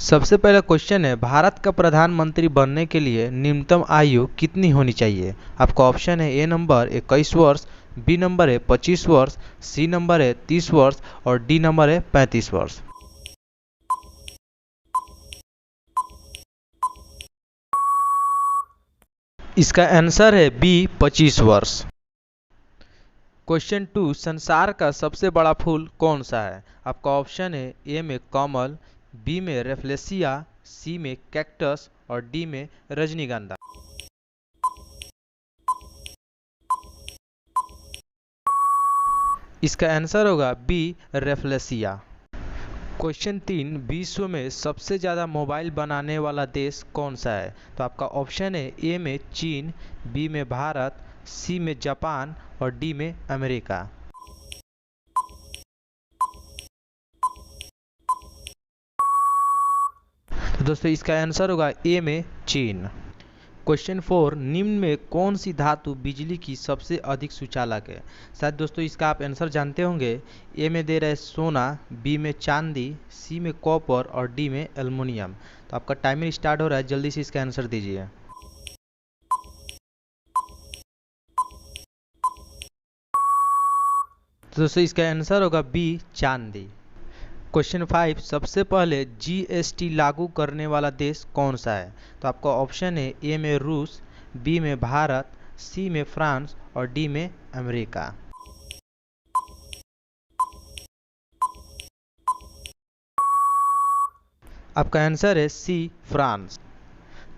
सबसे पहला क्वेश्चन है, भारत का प्रधानमंत्री बनने के लिए न्यूनतम आयु कितनी होनी चाहिए। आपका ऑप्शन है ए नंबर 21 वर्ष, बी नंबर है 25 वर्ष, सी नंबर है 30 वर्ष और डी नंबर है 35 वर्ष। इसका आंसर है बी 25 वर्ष। क्वेश्चन 2, संसार का सबसे बड़ा फूल कौन सा है। आपका ऑप्शन है ए में कमल, बी में रेफ्लेसिया, सी में कैक्टस और डी में रजनीगंधा। इसका आंसर होगा बी रेफ्लेसिया। क्वेश्चन 3, विश्व में सबसे ज़्यादा मोबाइल बनाने वाला देश कौन सा है। तो आपका ऑप्शन है ए में चीन, बी में भारत, सी में जापान और डी में अमेरिका। तो दोस्तों इसका आंसर होगा ए में चीन। क्वेश्चन 4, निम्न में कौन सी धातु बिजली की सबसे अधिक सुचालक है। शायद दोस्तों इसका आप आंसर जानते होंगे। ए में दे रहे हैं सोना, बी में चांदी, सी में कॉपर और डी में एल्युमिनियम। तो आपका टाइमर स्टार्ट हो रहा है, जल्दी से इसका आंसर दीजिए। तो दोस्तों इसका आंसर होगा बी चांदी। क्वेश्चन 5, सबसे पहले जीएसटी लागू करने वाला देश कौन सा है। तो आपका ऑप्शन है ए में रूस, बी में भारत, सी में फ्रांस और डी में अमेरिका। आपका आंसर है C France.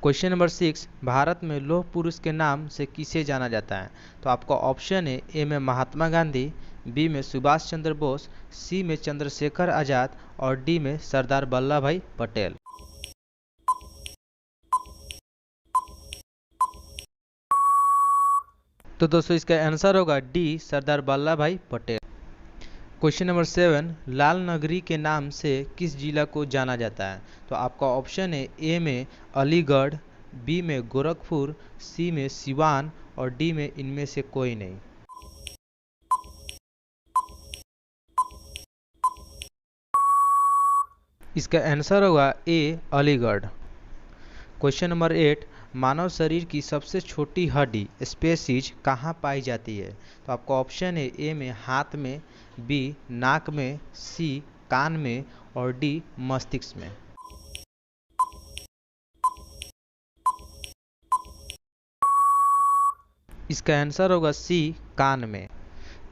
Question number 6, Bharat में लौह पुरुष के नाम से किसे जाना जाता है। तो आपका ऑप्शन है ए में महात्मा गांधी, बी में सुभाष चंद्र बोस, सी में चंद्रशेखर आजाद और डी में सरदार वल्लभ भाई पटेल। तो दोस्तों इसका आंसर होगा डी सरदार वल्लभ भाई पटेल। क्वेश्चन नंबर 7, लाल नगरी के नाम से किस जिला को जाना जाता है। तो आपका ऑप्शन है ए में अलीगढ़, बी में गोरखपुर, सी में सिवान और डी में इनमें से कोई नहीं। इसका आंसर होगा ए अलीगढ़। क्वेश्चन नंबर 8, मानव शरीर की सबसे छोटी हड्डी स्पेसीज कहाँ पाई जाती है। तो आपका ऑप्शन है ए में हाथ में, बी नाक में, सी कान में और डी मस्तिष्क में। इसका आंसर होगा सी कान में।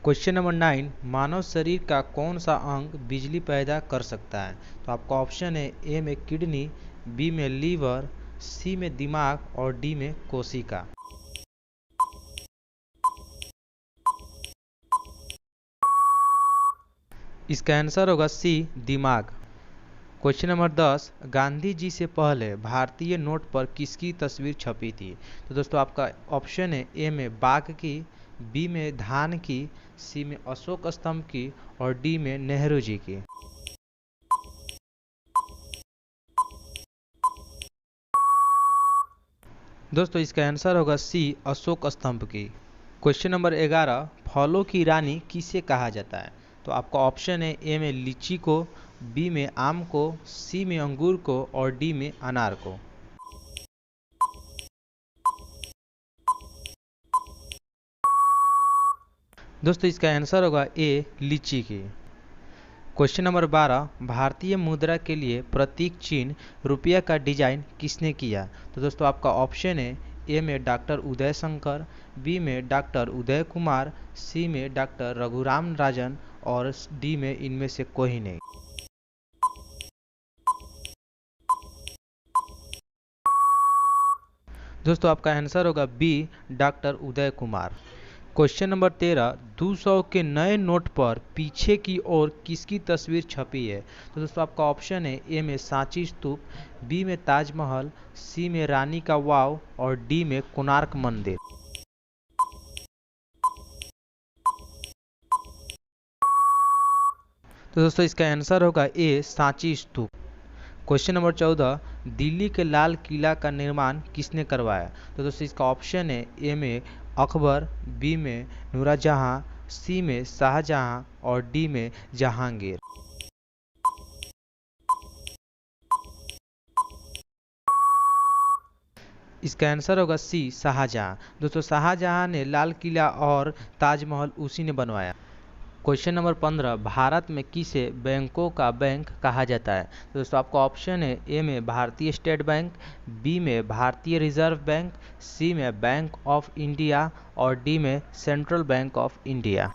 क्वेश्चन नंबर 9, मानव शरीर का कौन सा अंग बिजली पैदा कर सकता है। तो आपका ऑप्शन है ए में किडनी, बी में लीवर, सी में दिमाग और डी में कोशिका। इसका आंसर होगा सी दिमाग। क्वेश्चन नंबर 10, गांधी जी से पहले भारतीय नोट पर किसकी तस्वीर छपी थी। तो दोस्तों आपका ऑप्शन है ए में बाघ की, बी में धान की, सी में अशोक स्तंभ की और डी में नेहरू जी की। दोस्तों इसका आंसर होगा सी अशोक स्तंभ की। क्वेश्चन नंबर 11, फलों की रानी किसे कहा जाता है। तो आपका ऑप्शन है ए में लीची को, बी में आम को, सी में अंगूर को और डी में अनार को। दोस्तों इसका आंसर होगा ए लीची की। क्वेश्चन नंबर 12, भारतीय मुद्रा के लिए प्रतीक चिन्ह रुपया का डिजाइन किसने किया। तो दोस्तों आपका ऑप्शन है ए में डॉक्टर उदय शंकर, बी में डॉक्टर उदय कुमार, सी में डॉक्टर रघुराम राजन और डी में इनमें से कोई नहीं। दोस्तों आपका आंसर होगा B doctor Uday Kumar. Question number 13, 200 के नए नोट पर पीछे की ओर किसकी तस्वीर छपी है। तो दोस्तों आपका ऑप्शन है ए में सांची स्तूप, बी में ताजमहल, सी में रानी का वाव और डी में कोणार्क मंदिर। तो दोस्तों इसका आंसर होगा ए सांची स्तूप। क्वेश्चन नंबर 14, दिल्ली के लाल किला का निर्माण किसने करवाया। तो दोस्तों इसका ऑप्शन है ए में अकबर, बी में नूरजहां, सी में शाहजहां और डी में जहांगीर। इसका आंसर होगा सी, शाहजहां। दोस्तों शाहजहां ने लाल किला और ताजमहल उसी ने बनवाया। क्वेश्चन नंबर 15, भारत में किसे बैंकों का बैंक कहा जाता है? तो दोस्तों आपका ऑप्शन है ए में भारतीय स्टेट बैंक, बी में भारतीय रिजर्व बैंक, सी में बैंक ऑफ इंडिया और डी में सेंट्रल बैंक ऑफ इंडिया।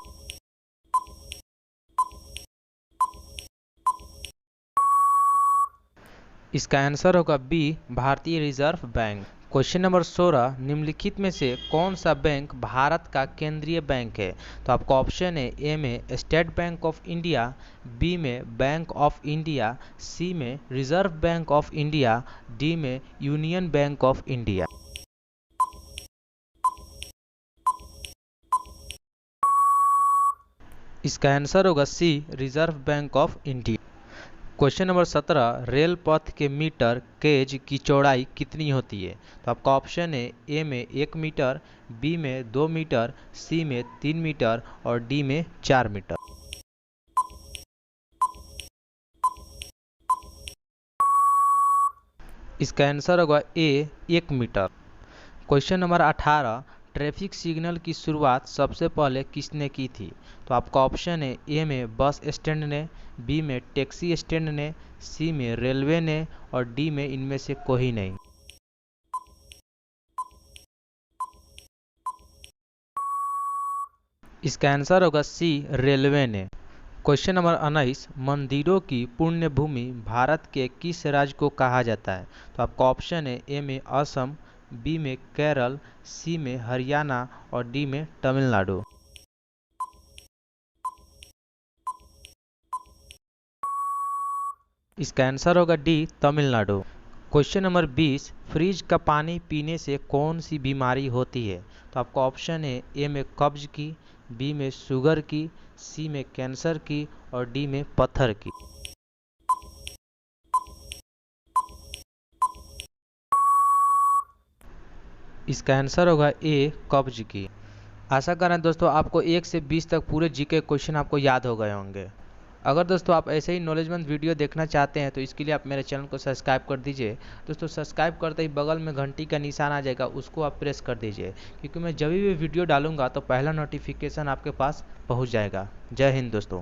इसका आंसर होगा बी, भारतीय रिजर्व बैंक। क्वेश्चन नंबर 16, निम्नलिखित में से कौन सा बैंक भारत का केंद्रीय बैंक है? तो आपका ऑप्शन है ए में State Bank of India, B में बैंक ऑफ इंडिया, सी में Reserve Bank of India, D में यूनियन बैंक ऑफ इंडिया। इसका आंसर होगा C, Reserve Bank of India. Question number 17, rail पथ के मीटर गेज की चौड़ाई कितनी होती है? तो आपका ऑप्शन है ए में 1 मीटर, बी में 2 मीटर, सी में 3 मीटर और डी में 4 मीटर। इसका आंसर होगा A, 1 metre. Question number 18, traffic signal की शुरुआत सबसे पहले किसने की थी? तो आपका ऑप्शन है ए में बस स्टैंड ने, बी में टैक्सी स्टैंड ने, सी में रेलवे ने और डी में इनमें से कोई नहीं। इसका आंसर होगा सी, रेलवे ने। क्वेश्चन नंबर 19, मंदिरों की पुण्य भूमि भारत के किस राज्य को कहा जाता है? तो आपका ऑप्शन है ए में असम, बी में केरल, सी में हरियाणा और डी में तमिलनाडु। इसका आंसर होगा D, Tamil Nadu. Question number 20, fridge का पानी पीने से कौन सी बीमारी होती है? तो आपका ऑप्शन है ए में कब्ज की, बी में शुगर की, सी में कैंसर की और डी में पत्थर की। इसका आंसर होगा ए, कब्ज की। आशा करें दोस्तों आपको 1 से 20 तक पूरे जीके क्वेश्चन आपको याद हो गए होंगे। अगर दोस्तों आप ऐसे ही नॉलेजमेंट वीडियो देखना चाहते हैं तो इसके लिए आप मेरे चैनल को सब्सक्राइब कर दीजिए। दोस्तों सब्सक्राइब करते ही बगल में घंटी का निशान आ जाएगा, उसको आप प्रेस कर दीजिए, क्योंकि मैं जब भी वीडियो डालूंगा तो पहला नोटिफिकेशन आपके पास पहुंच जाएगा। जय हिंद दोस्तों।